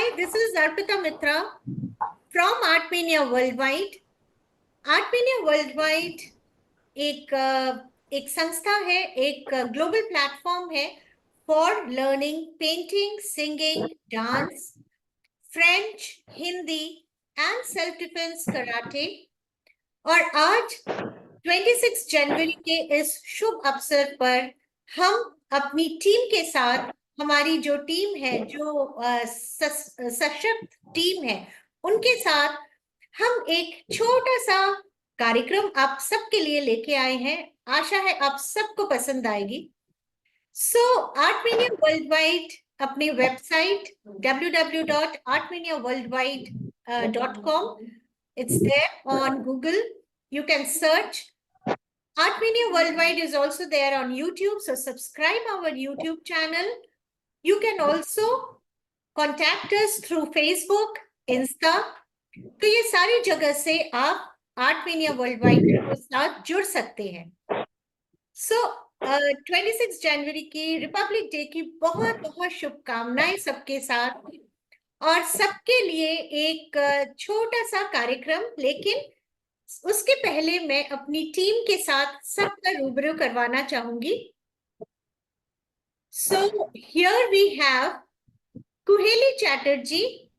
Hi, this is Arpita Mitra from Artmania Worldwide. Artmania Worldwide एक संस्था है, एक ग्लोबल प्लेटफॉर्म है for learning painting, singing, dance, French, Hindi and self defence karate. और आज 26 जनवरी के इस शुभ अवसर पर हम अपनी टीम के साथ, हमारी जो टीम है, जो सशक्त टीम है, उनके साथ हम एक छोटा सा कार्यक्रम आप सबके लिए लेके आए हैं। आशा है आप सबको पसंद आएगी। सो आर्टमेनिया वर्ल्डवाइड अपनी website www.artmeniaworldwide.com, it's there on Google. You can search. Artmania Worldwide is also there on YouTube, so subscribe our YouTube channel. You can also contact us through Facebook, Insta. तो ये सारी जगह से आप आर्टमेनिया वर्ल्डवाइड के साथ जुड़ सकते हैं। सो 26 जनवरी की रिपब्लिक डे की बहुत बहुत शुभकामनाएं सबके साथ, और सबके लिए एक छोटा सा कार्यक्रम। लेकिन उसके पहले मैं अपनी टीम के साथ सबका रूबरू करवाना चाहूंगी। So here we have Kuheli Chatterjee,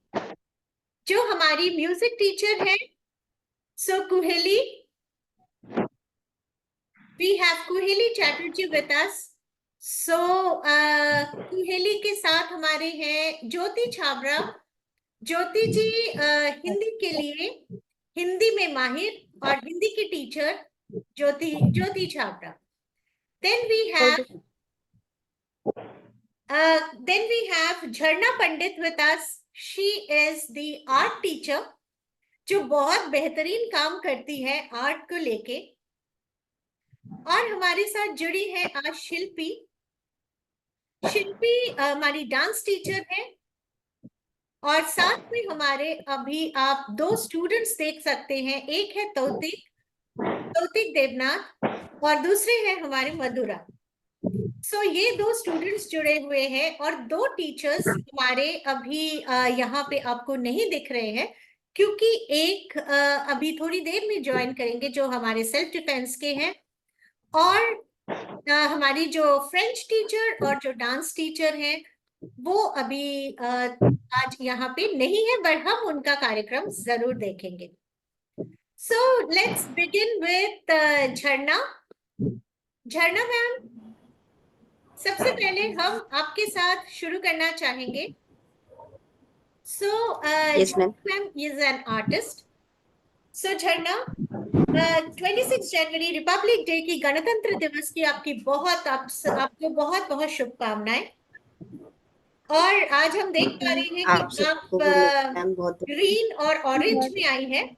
जो हमारी म्यूजिक टीचर है। सो Kuheli, we have Kuheli Chatterjee with us. सो कुहेली के साथ हमारे हैं ज्योति छाबड़ा। ज्योति जी हिंदी के लिए, हिंदी में माहिर और हिंदी की teacher Jyoti Chhabra. Then we have झरना पंडित with us. She is the art teacher, जो बहुत बेहतरीन काम करती है आर्ट को लेके। और हमारे साथ जुड़ी है आज शिल्पी। शिल्पी हमारी डांस टीचर है, और साथ में हमारे अभी आप दो स्टूडेंट्स देख सकते हैं। एक है तौतिक देवनाथ और दूसरे हैं हमारे मधुरा। सो ये दो स्टूडेंट्स जुड़े हुए हैं, और दो टीचर्स हमारे अभी यहाँ पे आपको नहीं दिख रहे हैं, क्योंकि एक अभी थोड़ी देर में ज्वाइन करेंगे, जो हमारे सेल्फ डिफेंस के हैं। और हमारी जो फ्रेंच टीचर और जो डांस टीचर हैं, वो अभी आज यहाँ पे नहीं है, पर हम उनका कार्यक्रम जरूर देखेंगे। सो लेट्स बिगिन विथ झरना। झरना मैम, सबसे पहले हम आपके साथ शुरू करना चाहेंगे। So ma'am is an artist. So Jharna, 26 January Republic day की, गणतंत्र दिवस की आपको बहुत बहुत शुभकामनाएं। और आज हम देख पा रहे हैं कि आप ग्रीन और ऑरेंज में आई हैं।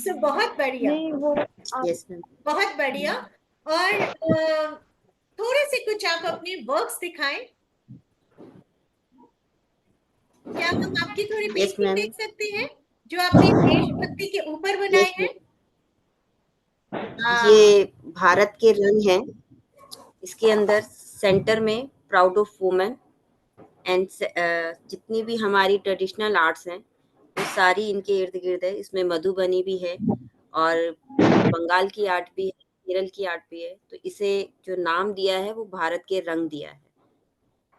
सो बहुत बढ़िया, बहुत बढ़िया। और थोड़े से कुछ आप अपने वर्क्स दिखाएं। क्या हम आपकी थोड़ी पेंटिंग देख सकते हैं, जो आपने देशभक्ति के ऊपर बनाए हैं? ये भारत के रंग हैं। इसके अंदर सेंटर में प्राउड ऑफ वुमेन एंड जितनी भी हमारी ट्रेडिशनल आर्ट्स हैं वो सारी इनके इर्द गिर्द है। इसमें मधुबनी भी है और बंगाल की आर्ट भी है, केरल की आर्ट भी है। तो इसे जो नाम दिया है वो भारत के रंग दिया है।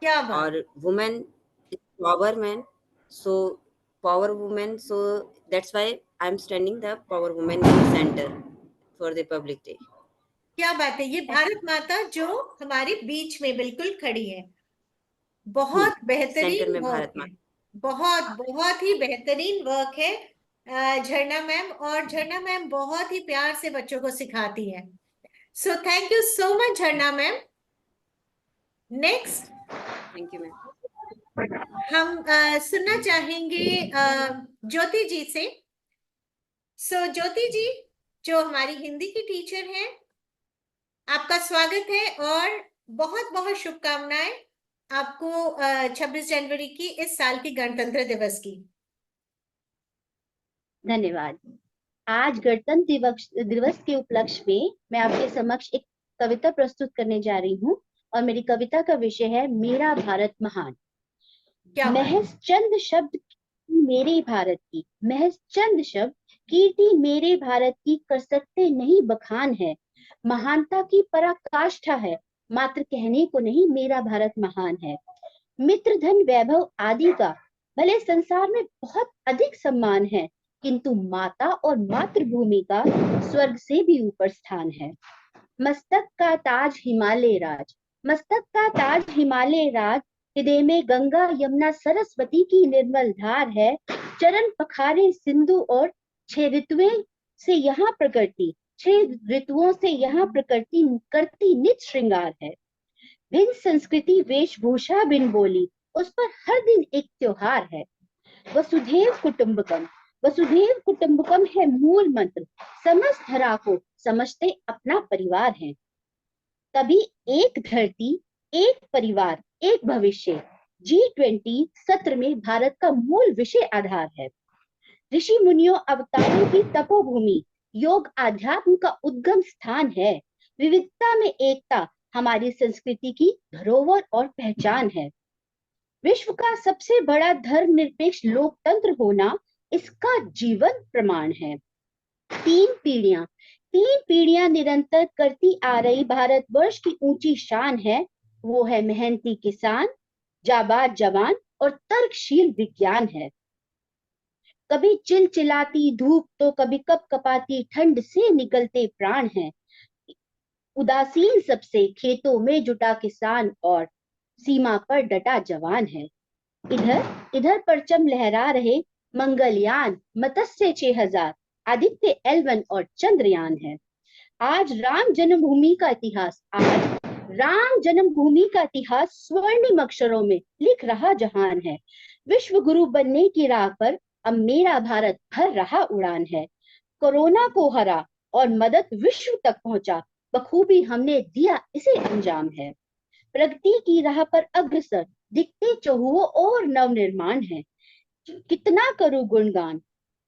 क्या बात। और women is power man, so power women, so that's why I am standing the power women in centre for the Republic day. क्या बात है। ये भारत माता जो हमारे बीच में बिल्कुल खड़ी है। बहुत बेहतरीन वर्क है, बहुत ही बेहतरीन वर्क है झरना मैम। और झरना मैम बहुत ही प्यार से बच्चों को सिखाती है। So thank you so much Jharna ma'am. Next, thank you ma'am. हम सुनना चाहेंगे ज्योति जी से। सो ज्योति जी, जो हमारी हिंदी की टीचर हैं, आपका स्वागत है और बहुत बहुत शुभकामनाएं आपको 26 जनवरी की, इस साल की गणतंत्र दिवस की। धन्यवाद। आज गणतंत्र दिवस के उपलक्ष्य में मैं आपके समक्ष एक कविता प्रस्तुत करने जा रही हूँ, और मेरी कविता का विषय है मेरा भारत महान। क्या बात। महज चंद शब्द मेरे भारत की, महज चंद शब्द कीर्ति मेरे भारत की कर सकते नहीं बखान है। महानता की पराकाष्ठा है, मात्र कहने को नहीं मेरा भारत महान है। मित्र धन वैभव आदि का भले संसार में बहुत अधिक सम्मान है, किंतु माता और मातृभूमि का स्वर्ग से भी ऊपर स्थान है। मस्तक का ताज हिमालय राज, मस्तक का ताज हिमालय राज, हृदय में गंगा यमुना सरस्वती की निर्मल धार है। चरण पखारे सिंधु और 6 ऋतुएं से यहाँ प्रकृति, 6 ऋतुओं से यहाँ प्रकृति करती नित श्रृंगार है। बिन संस्कृति वेशभूषा बिन बोली, उस पर हर दिन एक त्योहार है। वसुधैव कुटुंबकम, वसुधैव कुटुंबकम है मूल मंत्र, समस्त धरा को समझते अपना परिवार है। तभी एक धरती, एक परिवार, एक भविष्य, G20 सत्र में भारत का मूल विषय आधार है। ऋषि मुनियों अवतारों की तपोभूमि, योग आध्यात्म का उद्गम स्थान है। विविधता में एकता हमारी संस्कृति की धरोहर और पहचान है। विश्व का सबसे बड़ा धर्मनिरपेक्ष लोकतंत्र होना इसका जीवन प्रमाण है। 3 पीढ़ियां निरंतर करती आ रही भारतवर्ष की ऊंची शान है। वो है मेहनती किसान, जाबाज जवान और तर्कशील विज्ञान है। कभी चिलचिलाती धूप तो कभी कपकपाती ठंड से निकलते प्राण है। उदासीन सबसे खेतों में जुटा किसान और सीमा पर डटा जवान है। इधर इधर परचम लहरा रहे मंगलयान, मत्स्य 6000, आदित्य L1 और चंद्रयान है। आज राम जन्मभूमि का इतिहास, आज राम जन्मभूमि का इतिहास स्वर्णिम अक्षरों में लिख रहा जहान है। विश्व गुरु बनने की राह पर अब मेरा भारत भर रहा उड़ान है। कोरोना को हरा और मदद विश्व तक पहुंचा, बखूबी हमने दिया इसे अंजाम है। प्रगति की राह पर अग्रसर दिखते चहुओं और नवनिर्माण है। कितना करूं गुणगान,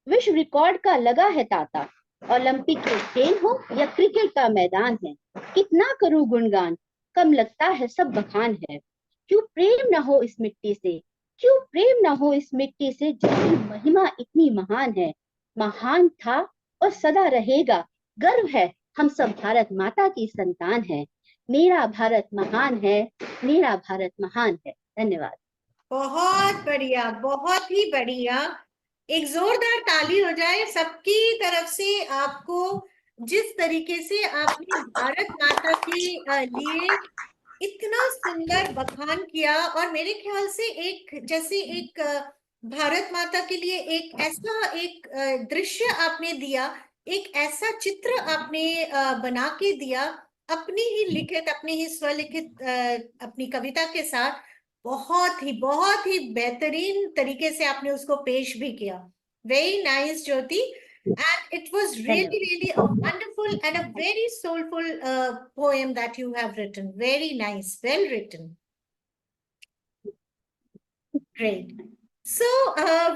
विश्व रिकॉर्ड का लगा है ताता, ओलंपिक के खेल हो या क्रिकेट का मैदान है। कितना करूं गुणगान, कम लगता है सब बखान है। क्यों प्रेम ना हो इस मिट्टी से, क्यों प्रेम ना हो इस मिट्टी से, जिसकी महिमा इतनी महान है। महान था और सदा रहेगा, गर्व है हम सब भारत माता की संतान है। मेरा भारत महान है, मेरा भारत महान है। धन्यवाद। बहुत बढ़िया, बहुत ही बढ़िया। एक जोरदार ताली हो जाए सबकी तरफ से। आपको जिस तरीके से आपने भारत माता के लिए इतना सुंदर बखान किया, और मेरे ख्याल से एक जैसे एक भारत माता के लिए एक ऐसा एक दृश्य आपने दिया, एक ऐसा चित्र आपने बना के दिया, अपनी ही लिखित, अपनी ही स्वलिखित अपनी कविता के साथ। बहुत ही बेहतरीन तरीके से आपने उसको पेश भी किया। Very nice Jyoti, and it was really a wonderful and a very soulful poem that you have written. Very nice, well written. Great. So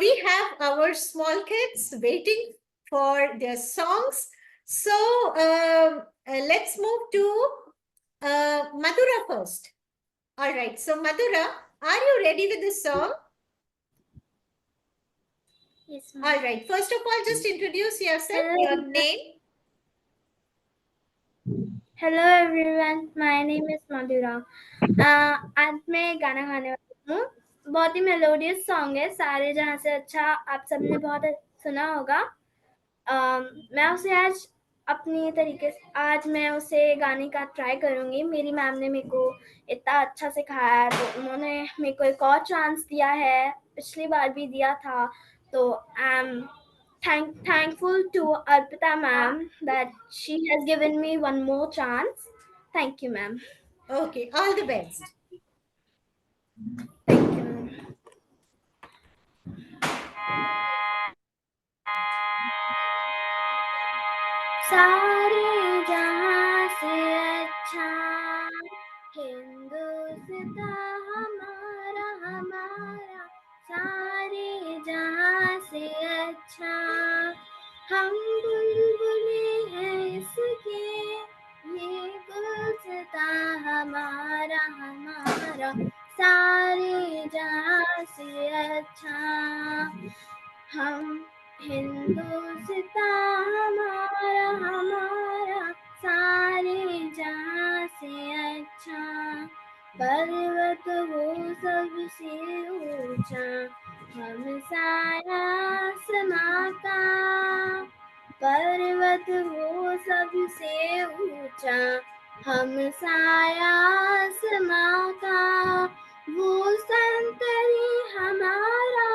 we have our small kids waiting for their songs. So let's move to Madhura first. All right. So Madhura, are you ready with the song? Yes, ma'am. All right. First of all, just introduce yourself, your name. Hello everyone, my name is Madhura. आज मैं गाना गाने वाली हूँ। बहुत ही melodious song है, सारे जहाँ से अच्छा, आप सबने बहुत सुना होगा। मैं उसे आज अपनी तरीके से आज मैं उसे गाने का ट्राई करूँगी। मेरी मैम ने मेरे को इतना अच्छा सिखाया है, तो उन्होंने मेरे को एक और चांस दिया है, पिछली बार भी दिया था। तो I am thankful to Arpita ma'am that she has given me one more chance. Thank you, ma'am. Okay, all the best. Thank you, ma'am. सारे जहां से अच्छा हिंदुस्तान हमारा हमारा, सारे जहां से अच्छा हम बुलबुले हैं इसके, ये गुलदस्ता हमारा हमारा, सारे जहां से अच्छा। हम हिंदुस्तान हमारा हमारा सारे जहां से अच्छा। पर्वत वो सबसे ऊंचा, हम साया आसमां का। पर्वत वो सबसे ऊंचा, हम साया आसमां का। वो संतरी हमारा,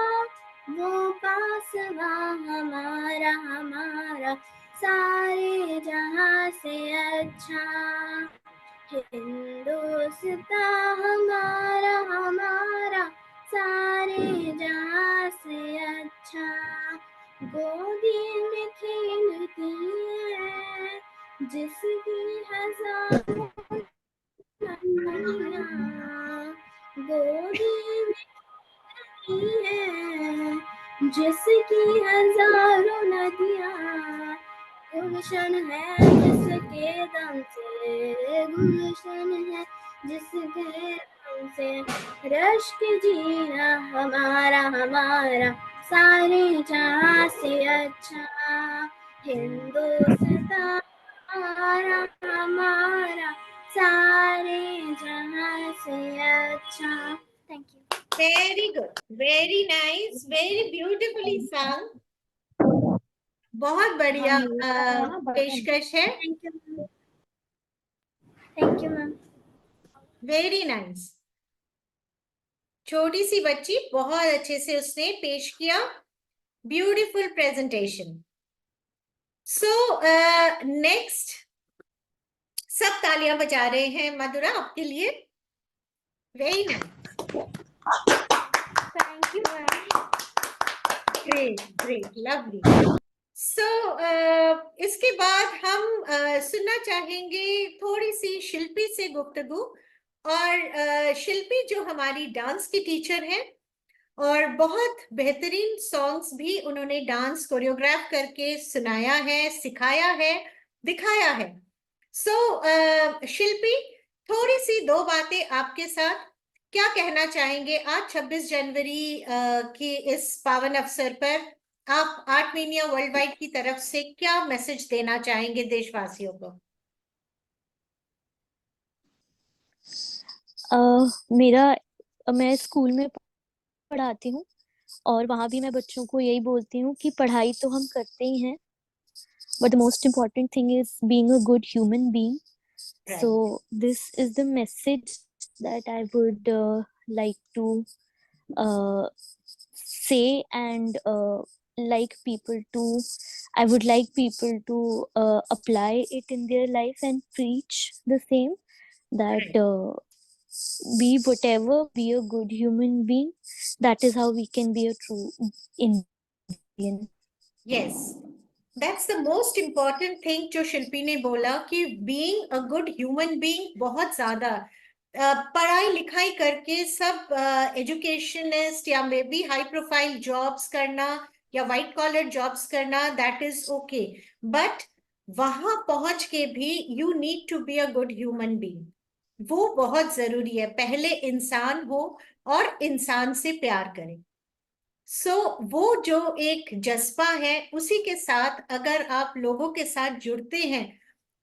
वो पासवा हमारा हमारा सारे जहां से अच्छा। हिंदुस्तान हमारा हमारा सारे जहां से अच्छा। गोदी में खेलती है जिसकी हजारों नदियाँ, गोदी में खेलती है जिसकी हजारों नदियाँ। गुलशन है जिसके दम से, गुलशन है जिसके दम से रश्क जिया हमारा हमारा सारे जहां से अच्छा। हिंदुस्तान हमारा हमारा सारे जहां से अच्छा। Thank you. Very good, very nice, very beautifully sung. बहुत बढ़िया पेशकश है. Thank you ma'am. Thank you ma'am. Very nice. छोटी सी बच्ची बहुत अच्छे से उसने पेश किया. Beautiful presentation. सो नेक्स्ट, सब तालियां बजा रहे हैं मधुरा आपके लिए. Very nice. Thank you ma'am. Great great lovely. So इसके बाद हम सुनना चाहेंगे थोड़ी सी शिल्पी से गुफ्तगू. और शिल्पी जो हमारी डांस की टीचर है और बहुत बेहतरीन सॉन्ग्स भी उन्होंने डांस कोरियोग्राफ करके सुनाया है, सिखाया है, दिखाया है. सो शिल्पी, थोड़ी सी दो बातें आपके साथ. क्या कहना चाहेंगे आज 26 जनवरी की इस पावन अवसर पर? आप आर्ट मेनिया वर्ल्ड वाइड की तरफ से क्या मैसेज देना चाहेंगे देशवासियों को? मैं स्कूल में पढ़ाती हूँ और वहाँ भी मैं बच्चों को यही बोलती हूँ कि पढ़ाई तो हम करते ही हैं, but the most important thing is being a good human being. Right. So this is the message that I would like to say, and I would like people to apply it in their life and preach the same, that be whatever, be a good human being. That is how we can be a true Indian. Yes, that's the most important thing जो शिल्पी ने बोला कि being a good human being बहुत ज्यादा पढ़ाई लिखाई करके सब एजुकेशनिस्ट या may be high profile jobs करना या वाइट कॉलर जॉब्स करना, दैट इज ओके, बट वहां पहुंच के भी you need to be a good human being. वो बहुत जरूरी है. पहले इंसान हो और इंसान से प्यार करें. सो वो जो एक जज्बा है, उसी के साथ अगर आप लोगों के साथ जुड़ते हैं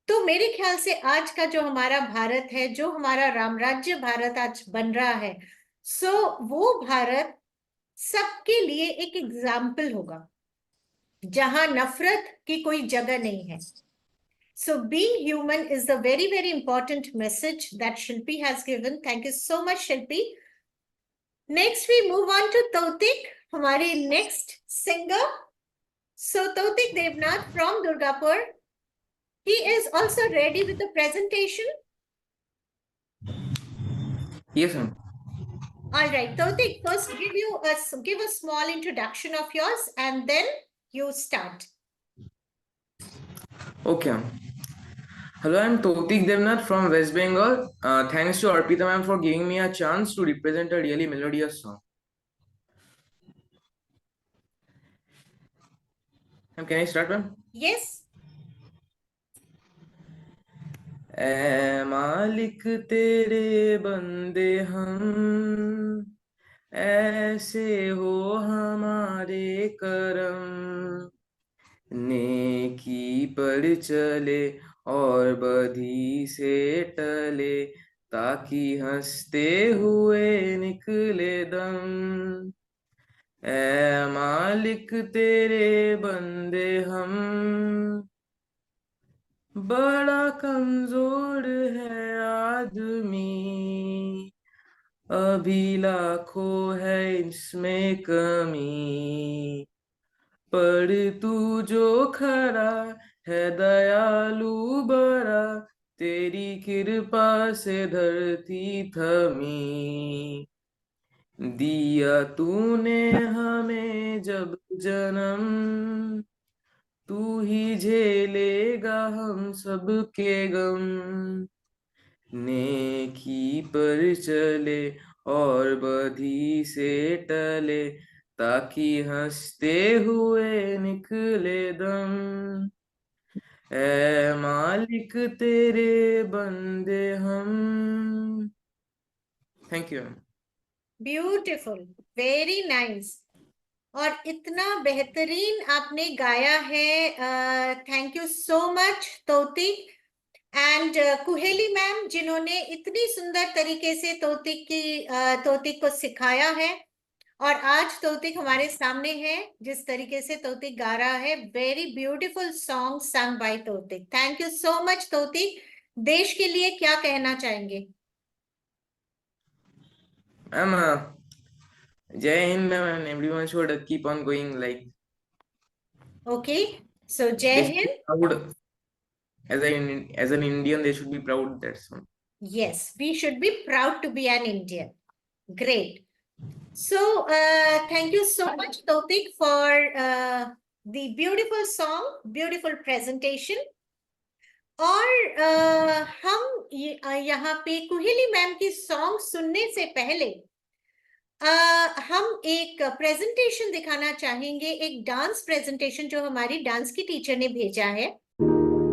तो मेरे ख्याल से आज का जो हमारा भारत है, जो हमारा रामराज्य भारत आज बन रहा है, सो वो भारत सबके लिए एक एग्जाम्पल होगा जहां नफरत की कोई जगह नहीं है. So being human is the very, very important message that Shilpi has given. Thank you so much, Shilpi. Next, we move on to Tautik, हमारे next singer. So Tautik Devnath from Durgapur. He is also ready with the presentation. Yes, ma'am. All right, Tautik, first give a small introduction of yours and then you start. Okay, ma'am. Hello, I'm Tautik Devnath from West Bengal. Thanks to Arpita ma'am for giving me a chance to represent a really melodious song. Ma'am, can I start, ma'am? Yes. ऐ मालिक तेरे बंदे हम, ऐसे हो हमारे करम, नेकी पर चले और बधी से टले, ताकि हंसते हुए निकले दम। ऐ मालिक तेरे बंदे हम, बड़ा कमजोर है आदमी, अभी लाखों है इसमें कमी, पर तू जो खड़ा है दयालु बड़ा, तेरी कृपा से धरती थमी। दिया तूने हमें जब जन्म, तू ही झेलेगा हम सबके गम। नेकी पर चले और बधी से टले, ताकि हंसते हुए निकले दम। ऐ मालिक तेरे बंदे हम। Thank you. Beautiful, very nice. और इतना बेहतरीन आपने गाया है। Thank you so much Tautik and Kuheli ma'am, जिन्होंने इतनी सुंदर तरीके से तौतिक को सिखाया है। और आज तौतिक हमारे सामने है, जिस तरीके से तौतिक गा रहा है, very beautiful song sung by Tautik. Thank you so much Tautik. देश के लिए क्या कहना चाहेंगे? मैम, जय हिंद ma'am, and everyone should keep on going like okay, so जय they should be Hind. proud as an Indian, they should be proud. That's one. Yes, we should be proud to be an Indian. Great. So, thank you so much, Tautik, for the beautiful song, beautiful presentation. और हम यहाँ पे Kuheli ma'am की song सुनने से पहले हम एक प्रेजेंटेशन दिखाना चाहेंगे, एक डांस प्रेजेंटेशन जो हमारी डांस की टीचर ने भेजा है।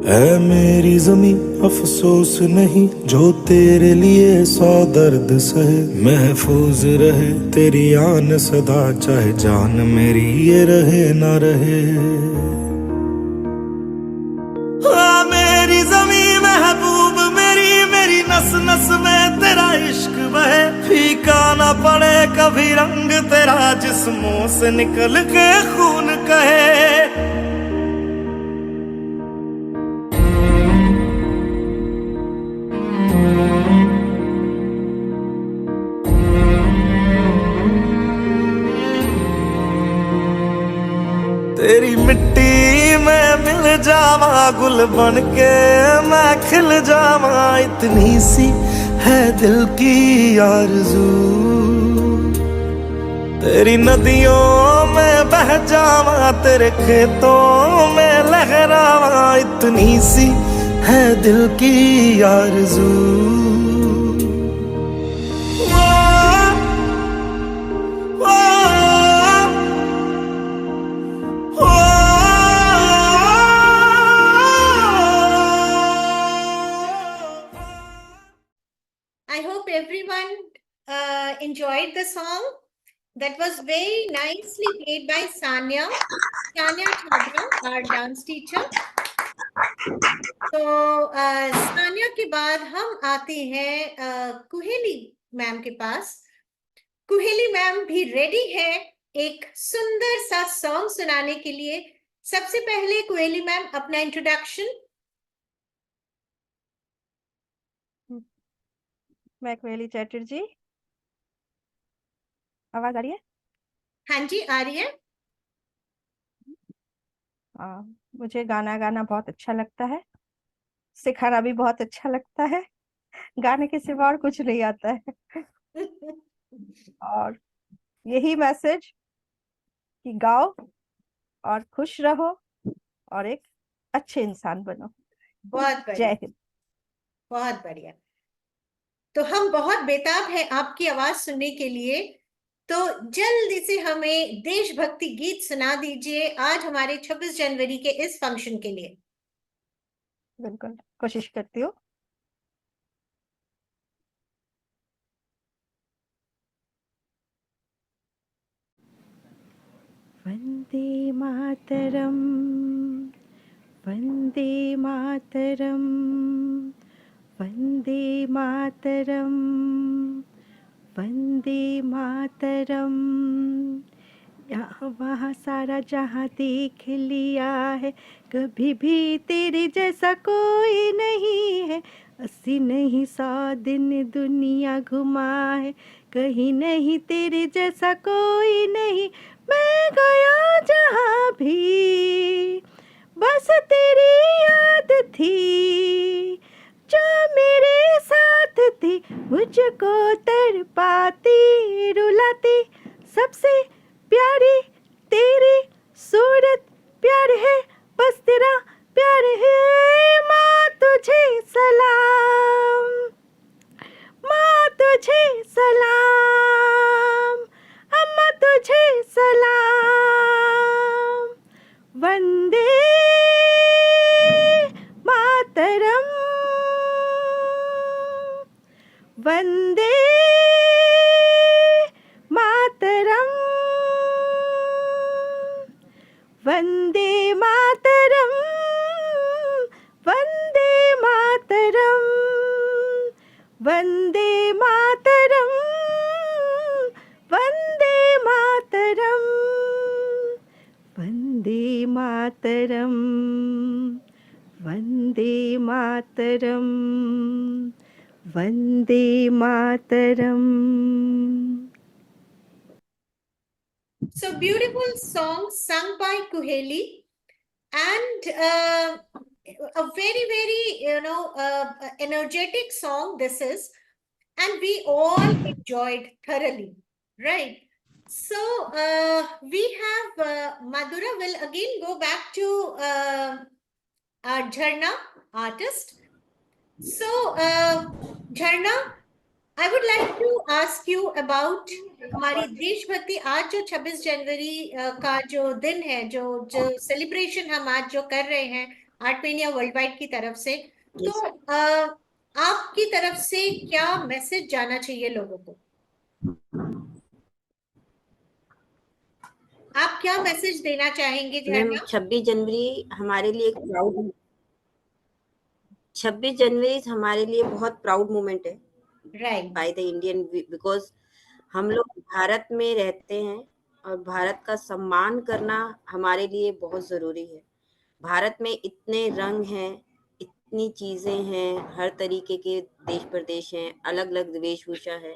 ऐ मेरी ज़मीं अफसोस नहीं, जो तेरे लिए 100 दर्द सहे, महफूज रहे तेरी आन सदा, चाहे जान मेरी ये रहे ना रहे। आ मेरी ज़मीं महबूब मेरी, मेरी नस नस में तेरा इश्क बहे, फीका ना पड़े कभी रंग तेरा, जिस्मों से निकल के खून कहे। तेरी मिट्टी में मिल जावा, गुल बन के मैं खिल जावा, इतनी सी है दिल की आरज़ू। तेरी नदियों में बह जावा, तेरे खेतों में लहरावा, इतनी सी है दिल की आरज़ू। I hope everyone enjoyed the song. That was very nicely played by Sanya Chhabra, our dance teacher. तो सानिया के बाद हम आते हैं कुहेली मैम के पास। कुहेली मैम भी रेडी है एक सुंदर सा सॉन्ग सुनाने के लिए। सबसे पहले कुहेली मैम अपना इंट्रोडक्शन। मैं कुहेली चैटर्जी। आवाज आ रही है? हाँ जी, आ रही है। मुझे गाना गाना बहुत अच्छा लगता है, सिखाना भी बहुत अच्छा लगता है, गाने के सिवा और कुछ नहीं आता है। और यही मैसेज कि गाओ और खुश रहो और एक अच्छे इंसान बनो। बहुत बढ़िया, जय हिंद। बहुत बढ़िया। तो हम बहुत बेताब हैं आपकी आवाज सुनने के लिए, तो जल्दी से हमें देशभक्ति गीत सुना दीजिए आज हमारे 26 जनवरी के इस फंक्शन के लिए। बिल्कुल कोशिश करती हूँ। वन्दे मातरम् वन्दे मातरम् वन्दे मातरम् वन्दे मातरम्। यहाँ वहाँ सारा जहाँ देख लिया है, कभी भी तेरे जैसा कोई नहीं है। 80 नहीं 100 दिन दुनिया घुमा है, कहीं नहीं तेरे जैसा कोई नहीं। मैं गया जहाँ भी बस तेरी याद थी, जो मेरे साथ थी मुझको तड़पाती रुलाती। सबसे प्यारी तेरी सूरत प्यार है, बस तेरा प्यार है। माँ तुझे सलाम, माँ तुझे सलाम, अम्मा तुझे सलाम। Vande Mataram Vande Mataram Vande Mataram Vande Mataram Vande Mataram Vande Mataram Vande Mataram Vande Mataram Vande Mataram. So beautiful song sung by Kuheli, and a very energetic song this is, and we all enjoyed thoroughly, right? So we have Madhura will again go back to our Jharna artist. So Jharna, I would like to ask you about हमारी देशभक्ति। आज जो 26 जनवरी का जो दिन है, जो celebration हम आज जो कर रहे हैं आर्टमेनिया वर्ल्ड वाइड की तरफ से, तो आपकी तरफ से क्या मैसेज जाना चाहिए लोगों को? आप क्या मैसेज देना चाहेंगे मैम? 26 जनवरी हमारे लिए बहुत प्राउड मोमेंट है, right, by the Indian, because हम लोग भारत में रहते हैं और भारत का सम्मान करना हमारे लिए बहुत जरूरी है। भारत में इतने रंग हैं, इतनी चीजें हैं, हर तरीके के देश प्रदेश हैं, अलग अलग वेशभूषा है।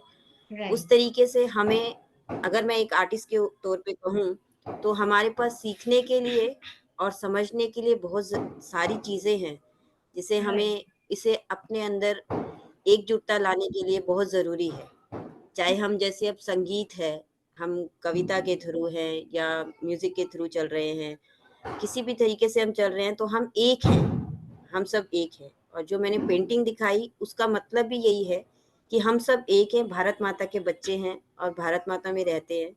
उस तरीके से हमें, अगर मैं एक आर्टिस्ट के तौर पे कहूँ, तो हमारे पास सीखने के लिए और समझने के लिए बहुत सारी चीजें हैं, जिसे हमें इसे अपने अंदर एकजुटता लाने के लिए बहुत जरूरी है। चाहे हम, जैसे अब संगीत है, हम कविता के थ्रू हैं या म्यूजिक के थ्रू चल रहे हैं, किसी भी तरीके से हम चल रहे हैं, तो हम एक हैं, हम सब एक हैं। और जो मैंने पेंटिंग दिखाई, उसका मतलब भी यही है कि हम सब एक हैं, भारत माता के बच्चे हैं और भारत माता में रहते हैं।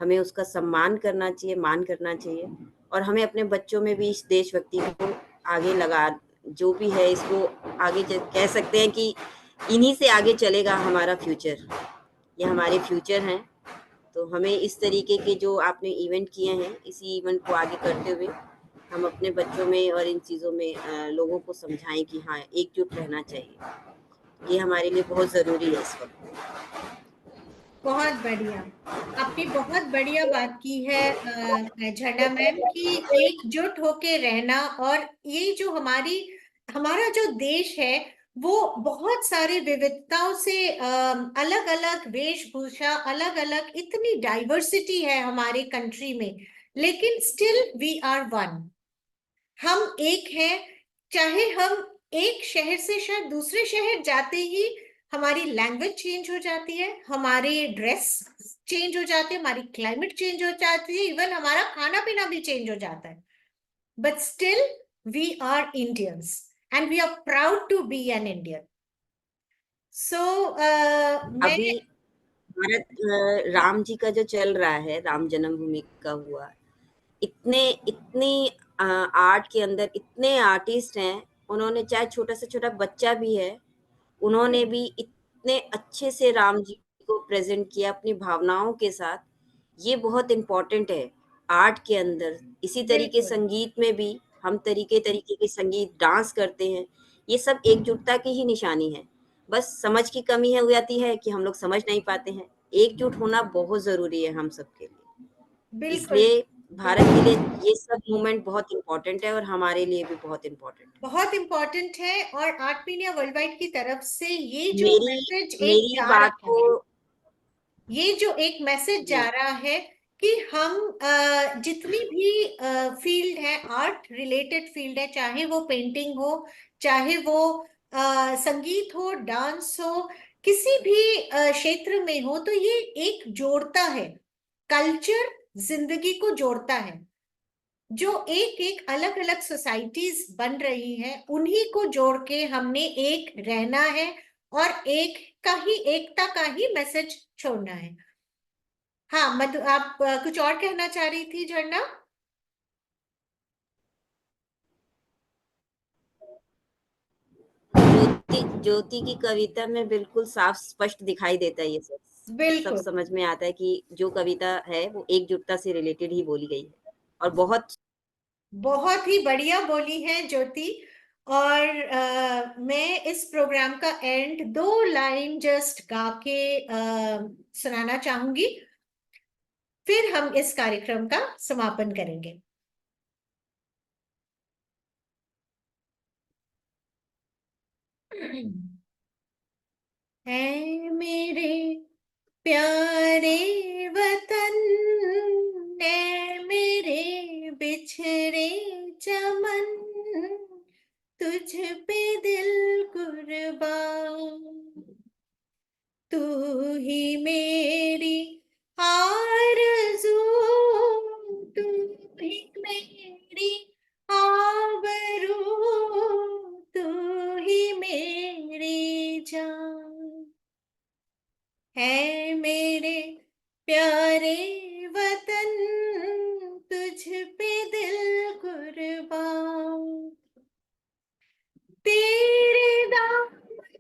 हमें उसका सम्मान करना चाहिए, मान करना चाहिए, और हमें अपने बच्चों में भी इस देशभक्ति को आगे लगा, जो भी है इसको आगे कह सकते हैं कि इन्हीं से आगे चलेगा हमारा फ्यूचर। ये हमारे फ्यूचर हैं, तो हमें इस तरीके के जो आपने इवेंट किए हैं, इसी इवेंट को आगे करते हुए हम अपने बच्चों में और इन चीज़ों में लोगों को समझाएं कि हाँ, एकजुट रहना चाहिए। ये हमारे लिए बहुत ज़रूरी है इस वक्त। बहुत बढ़िया, आपने बहुत बढ़िया बात की है झरना मैम, कि एकजुट होके रहना। और ये जो हमारा जो देश है, वो बहुत सारी विविधताओं से अलग अलग वेशभूषा, अलग अलग इतनी डाइवर्सिटी है हमारे कंट्री में, लेकिन स्टिल वी आर वन। हम एक हैं, चाहे हम एक शहर से शायद दूसरे शहर जाते ही हमारी लैंग्वेज चेंज हो जाती है, हमारी ड्रेस चेंज हो जाती है, हमारी क्लाइमेट चेंज हो जाती है, इवन हमारा खाना पीना भी चेंज हो जाता है, but still we are Indians and we are proud to be an Indian. So अभी भारत राम जी का जो चल रहा है, राम जन्मभूमि का हुआ, इतनी आर्ट के अंदर इतने आर्टिस्ट हैं, उन्होंने, चाहे छोटा से छोटा बच्चा भी है, उन्होंने भी इतने अच्छे से राम जी को प्रेजेंट किया अपनी भावनाओं के साथ। ये बहुत इम्पोर्टेंट है आर्ट के अंदर, इसी तरीके बिल्कुल। संगीत में भी हम तरीके के संगीत डांस करते हैं। ये सब एकजुटता की ही निशानी है। बस समझ की कमी हो जाती है कि हम लोग समझ नहीं पाते हैं। एकजुट होना बहुत ज़रूरी है हम सबके लिए। बिल्कुल इसलिए भारत के लिए ये सब मूवमेंट बहुत इम्पोर्टेंट है और हमारे लिए भी बहुत इम्पोर्टेंट है। बहुत इम्पोर्टेंट है, और आर्टपीडिया वर्ल्ड वाइड की तरफ से ये जो मेरी मैसेज एक मेरी जा बात रहा को है, ये जो एक मैसेज जी, जा रहा है कि हम जितनी भी फील्ड है, आर्ट रिलेटेड फील्ड है, चाहे वो पेंटिंग हो, चाहे वो संगीत हो, डांस हो, किसी भी क्षेत्र में हो, तो ये एक जोड़ता है। कल्चर जिंदगी को जोड़ता है। जो एक एक अलग अलग सोसाइटीज बन रही हैं, उन्हीं को जोड़ के हमने एक रहना है, और एकता का ही मैसेज छोड़ना है। हाँ मधु, आप कुछ और कहना चाह रही थी झरना? ज्योति की कविता में बिल्कुल साफ स्पष्ट दिखाई देता है ये सब। सब बिल्कुल, समझ में आता है कि जो कविता है वो एकजुटता से रिलेटेड ही बोली गई है और बहुत बहुत ही बढ़िया बोली है ज्योति। और मैं इस प्रोग्राम का एंड 2 लाइन जस्ट गा के सुनाना चाहूंगी, फिर हम इस कार्यक्रम का समापन करेंगे। है मेरे प्यारे वतन, है मेरे बिछड़े चमन, तुझ पे दिल कुर्बान, तू ही मेरी आरज़ू, तू ही मेरी आबरू, तू ही मेरी जान, है मेरे प्यारे वतन, तुझ पे दिल कुर्बान, तेरे दामन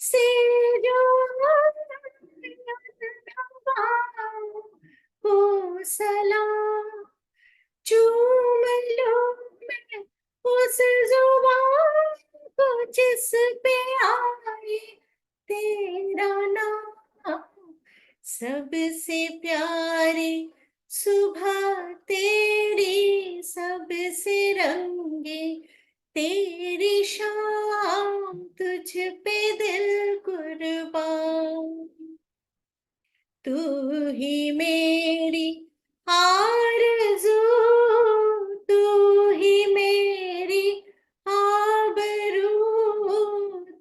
से जो हो सलाम, चूम लूं मैं उस जुबान को जिस पे आए तेरा नाम, सबसे प्यारी सुबह तेरी, सबसे रंगे तेरी शाम, तुझ पे दिल कुर्बान, तू ही मेरी आरज़ू, तू ही मेरी आबरू,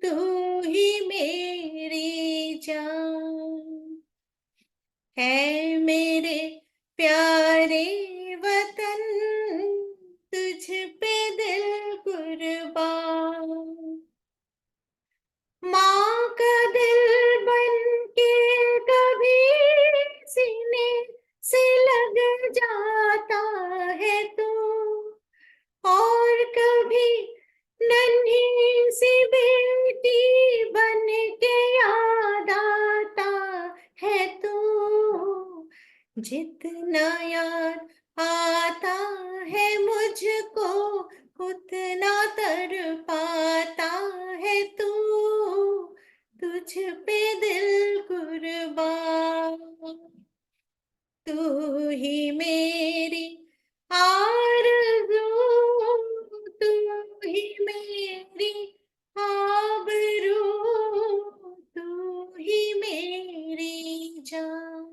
तू ही मेरी जान, है मेरे प्यारे वतन, तुझ पे दिल कुर्बान, माँ का दिल बन के कभी सीने से लग जाता है तू, और कभी नन्ही सी बेटी बन के याद आता है तू, जितना याद आता है मुझको, उतना तड़पाता है तू, तुझ पे दिल कुर्बान, तू ही मेरी आरज़ू, तू ही मेरी आबरू, तू ही मेरी जान,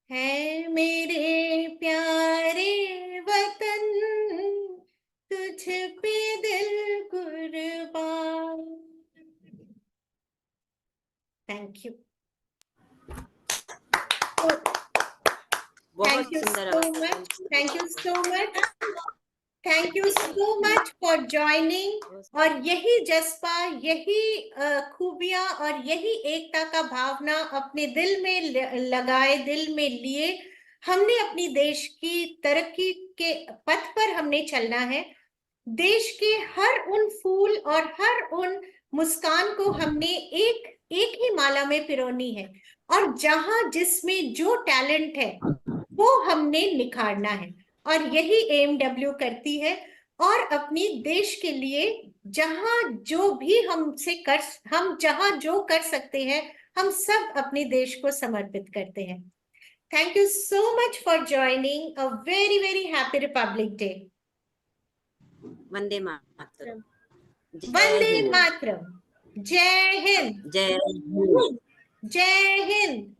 है मेरे प्यारे वतन, तुझ पे दिल कुर्बान। Thank you. बहुत Thank you सुंदर so अवस्था है। much. Thank you so much. Thank you so much for joining. और यही जज्बा, यही खूबियां और यही एकता का भावना अपने दिल में लगाए, दिल में लिए, हमने अपनी देश की तरक्की के पथ पर हमने चलना है। देश के हर उन फूल और हर उन मुस्कान को हमने एक ही माला में पिरोनी है, और जहां जिसमें जो टैलेंट है वो हमने निखारना है। और यही AMW करती है, और अपनी देश के लिए जहां जो भी हम जहां जो कर सकते हैं, हम सब अपने देश को समर्पित करते हैं। Thank you so much for joining. A very, very happy Republic Day. Vande Mataram. जय वंदे हिंद। मातरम। जय हिंद। जय हिंद। जय हिंद।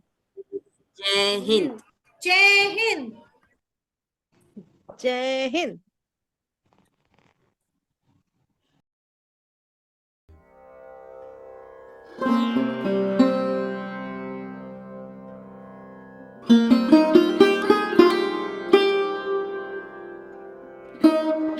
जय हिंद। जय हिंद। जय हिंद।